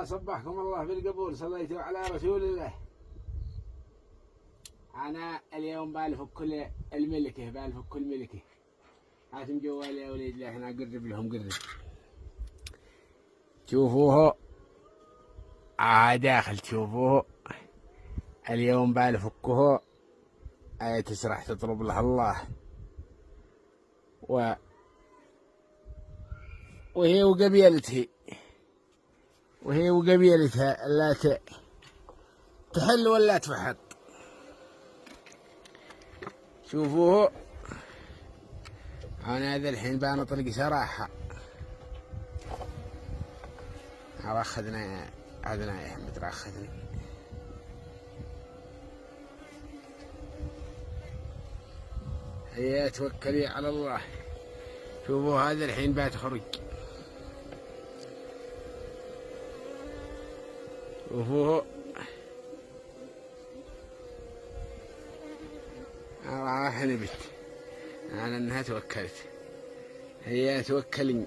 صبحكم الله بالقبول. صليتوا على رسول الله. أنا اليوم بالفك كل الملكة، بالفك كل ملكة. هاتم جوالي يا وليد لي، احنا قرب لهم قرب. شوفوه داخل، شوفوه اليوم بالفكه. تسرح تطلب لها الله وهي وقبيلتها لا تحل ولا تفحط. شوفوه انا هذا الحين بنطلق صراحة. اخذنا يا حمد، اخذنا. هي توكلي على الله. شوفوا هذا الحين بتخرج. شوفوه راح نبت. على انها توكلت. هي توكلي.